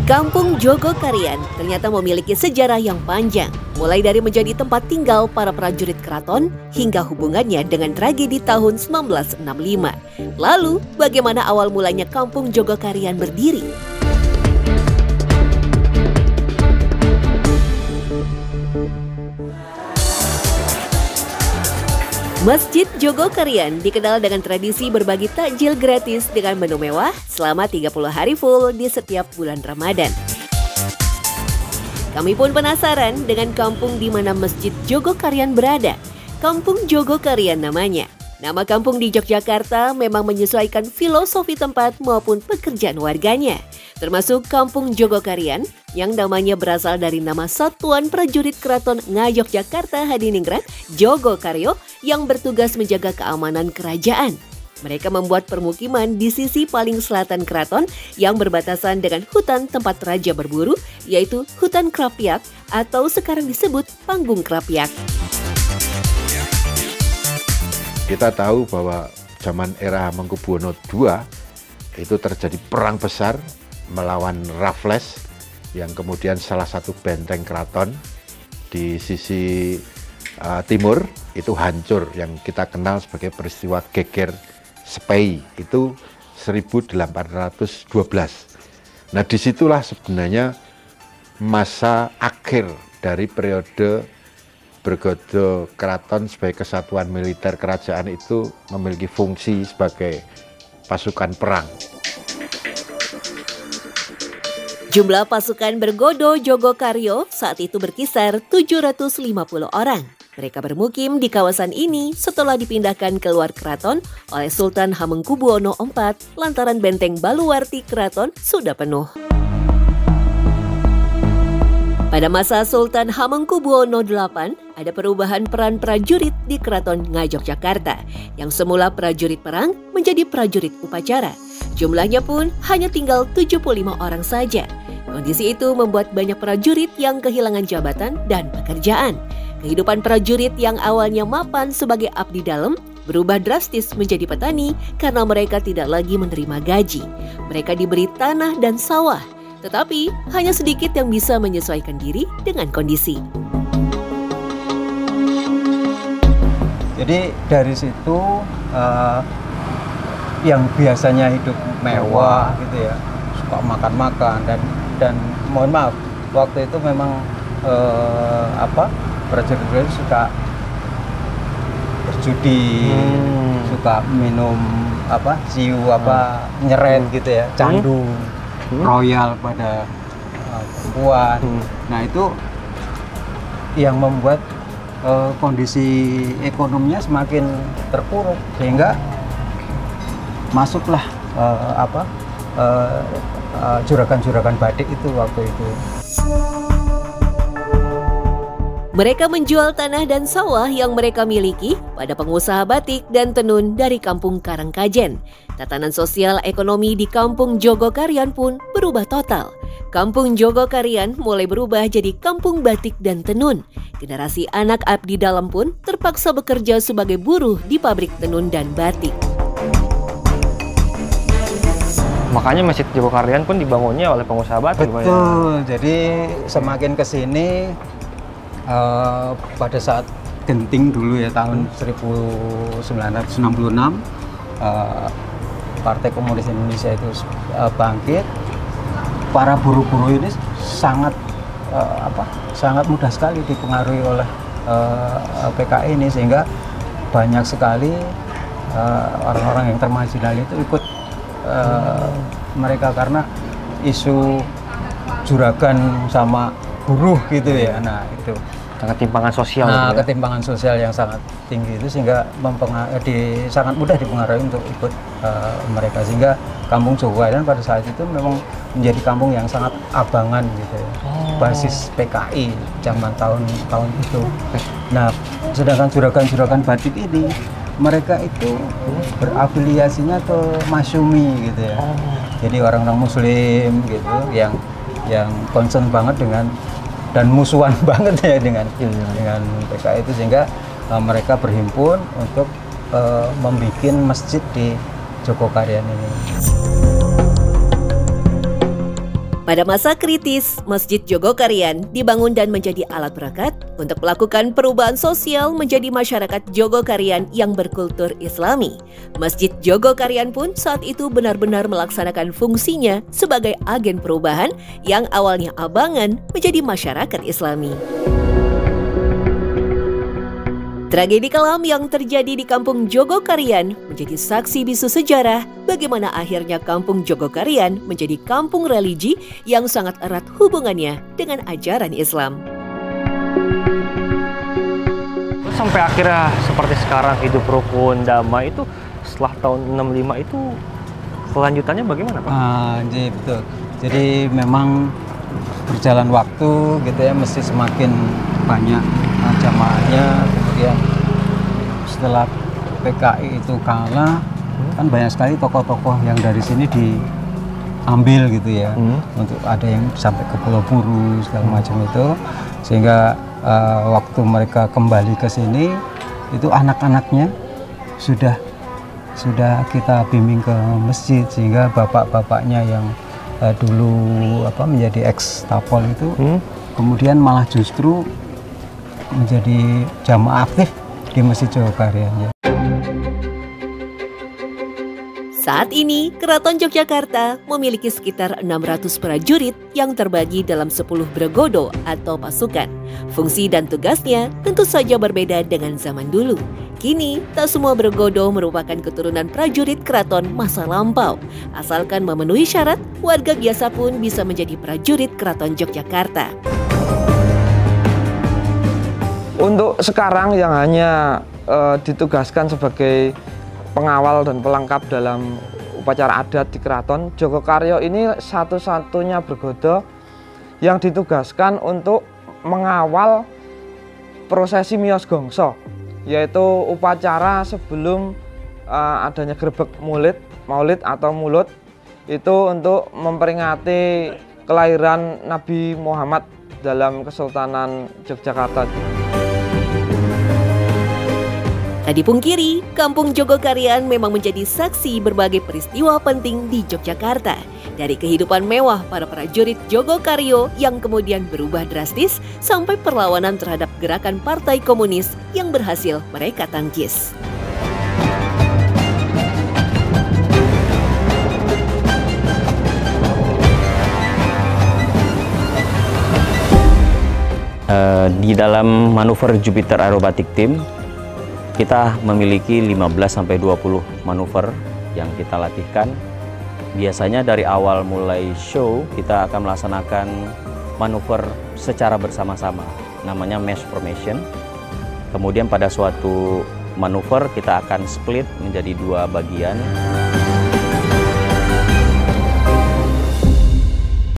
Kampung Jogokarian ternyata memiliki sejarah yang panjang, mulai dari menjadi tempat tinggal para prajurit keraton hingga hubungannya dengan tragedi tahun 1965. Lalu, bagaimana awal mulanya Kampung Jogokarian berdiri? Masjid Jogokarian dikenal dengan tradisi berbagi takjil gratis dengan menu mewah selama 30 hari full di setiap bulan Ramadan. Kami pun penasaran dengan kampung di mana Masjid Jogokarian berada. Kampung Jogokarian namanya. Nama kampung di Yogyakarta memang menyesuaikan filosofi tempat maupun pekerjaan warganya. Termasuk Kampung Jogokarian yang namanya berasal dari nama Satuan Prajurit Keraton Ngayogyakarta Hadiningrat Jogokaryo yang bertugas menjaga keamanan kerajaan. Mereka membuat permukiman di sisi paling selatan keraton yang berbatasan dengan hutan tempat raja berburu, yaitu Hutan Krapyak atau sekarang disebut Panggung Krapyak. Kita tahu bahwa zaman era Hamengkubuwono II itu terjadi perang besar melawan Raffles yang kemudian salah satu benteng keraton di sisi timur itu hancur yang kita kenal sebagai peristiwa Geger Sepei itu 1812. Nah disitulah sebenarnya masa akhir dari periode Bergodo keraton sebagai kesatuan militer kerajaan itu memiliki fungsi sebagai pasukan perang. Jumlah pasukan Bergodo Jogokaryo saat itu berkisar 750 orang. Mereka bermukim di kawasan ini setelah dipindahkan keluar keraton oleh Sultan Hamengkubuwono IV lantaran benteng Baluwarti keraton sudah penuh. Pada masa Sultan Hamengkubuwono VIII, ada perubahan peran prajurit di Keraton Ngayogyakarta, yang semula prajurit perang menjadi prajurit upacara. Jumlahnya pun hanya tinggal 75 orang saja. Kondisi itu membuat banyak prajurit yang kehilangan jabatan dan pekerjaan. Kehidupan prajurit yang awalnya mapan sebagai abdi dalam berubah drastis menjadi petani karena mereka tidak lagi menerima gaji. Mereka diberi tanah dan sawah. Tetapi hanya sedikit yang bisa menyesuaikan diri dengan kondisi. Jadi dari situ yang biasanya hidup mewah gitu ya, suka makan-makan dan mohon maaf waktu itu memang prajurit suka berjudi, suka minum siu nyeret gitu ya, candu. Royal pada perempuan. Nah itu yang membuat kondisi ekonominya semakin terpuruk sehingga masuklah juragan-juragan batik itu waktu itu. Mereka menjual tanah dan sawah yang mereka miliki pada pengusaha batik dan tenun dari Kampung Karangkajen. Tatanan sosial ekonomi di Kampung Jogokarian pun berubah total. Kampung Jogokarian mulai berubah jadi kampung batik dan tenun. Generasi anak abdi dalam pun terpaksa bekerja sebagai buruh di pabrik tenun dan batik. Makanya Masjid Jogokarian pun dibangunnya oleh pengusaha batik. Betul, jadi semakin kesini pada saat genting dulu ya tahun 1966 Partai Komunis Indonesia itu bangkit. Para buruh-buruh ini sangat mudah sekali dipengaruhi oleh PKI ini sehingga banyak sekali orang-orang yang termarginal itu ikut mereka karena isu juragan sama buruh gitu ya. Nah itu ketimpangan sosial. Nah, ketimpangan sosial yang sangat tinggi itu sehingga sangat mudah dipengaruhi untuk ikut mereka, sehingga Kampung Jogokarian pada saat itu memang menjadi kampung yang sangat abangan gitu ya. Basis PKI zaman tahun itu. Nah, sedangkan juragan-juragan batik ini mereka itu berafiliasinya ke Masyumi gitu ya. Jadi orang-orang Muslim gitu yang concern banget dengan dan musuhan banget ya dengan PKI itu, sehingga mereka berhimpun untuk membuat masjid di Jogokarian ini. Pada masa kritis, Masjid Jogokarian dibangun dan menjadi alat berakat untuk melakukan perubahan sosial menjadi masyarakat Jogokarian yang berkultur Islami. Masjid Jogokarian pun saat itu benar-benar melaksanakan fungsinya sebagai agen perubahan yang awalnya abangan menjadi masyarakat Islami. Tragedi kelam yang terjadi di Kampung Jogokarian menjadi saksi bisu sejarah bagaimana akhirnya Kampung Jogokarian menjadi kampung religi yang sangat erat hubungannya dengan ajaran Islam. Sampai akhirnya seperti sekarang hidup rukun, damai itu setelah tahun 65 itu kelanjutannya bagaimana Pak? Jadi betul. Jadi memang berjalan waktu gitu ya, mesti semakin banyak jamaahnya. Kemudian setelah PKI itu kalah, kan banyak sekali tokoh-tokoh yang dari sini diambil gitu ya, untuk ada yang sampai ke Pulau Buru segala macam itu, sehingga waktu mereka kembali ke sini itu anak-anaknya sudah kita bimbing ke masjid, sehingga bapak-bapaknya yang dulu menjadi ex-tapol itu kemudian malah justru menjadi jamaah aktif di Masjid Jogokarian. Saat ini, Keraton Yogyakarta memiliki sekitar 600 prajurit yang terbagi dalam 10 bregodo atau pasukan. Fungsi dan tugasnya tentu saja berbeda dengan zaman dulu. Kini, tak semua bregodo merupakan keturunan prajurit keraton masa lampau. Asalkan memenuhi syarat, warga biasa pun bisa menjadi prajurit Keraton Yogyakarta. Untuk sekarang yang hanya ditugaskan sebagai pengawal dan pelengkap dalam upacara adat di Keraton Jogokaryo ini satu-satunya bregodo yang ditugaskan untuk mengawal prosesi Miyos Gongso, yaitu upacara sebelum adanya grebek maulid atau mulut, itu untuk memperingati kelahiran Nabi Muhammad dalam Kesultanan Yogyakarta. Tak dipungkiri, Kampung Jogokarian memang menjadi saksi berbagai peristiwa penting di Yogyakarta. Dari kehidupan mewah para prajurit Jogokaryo yang kemudian berubah drastis sampai perlawanan terhadap gerakan Partai Komunis yang berhasil mereka tangkis. Di dalam manuver Jupiter Aerobatic Team, kita memiliki 15-20 manuver yang kita latihkan. Biasanya dari awal mulai show, kita akan melaksanakan manuver secara bersama-sama, namanya mesh formation. Kemudian pada suatu manuver kita akan split menjadi 2 bagian.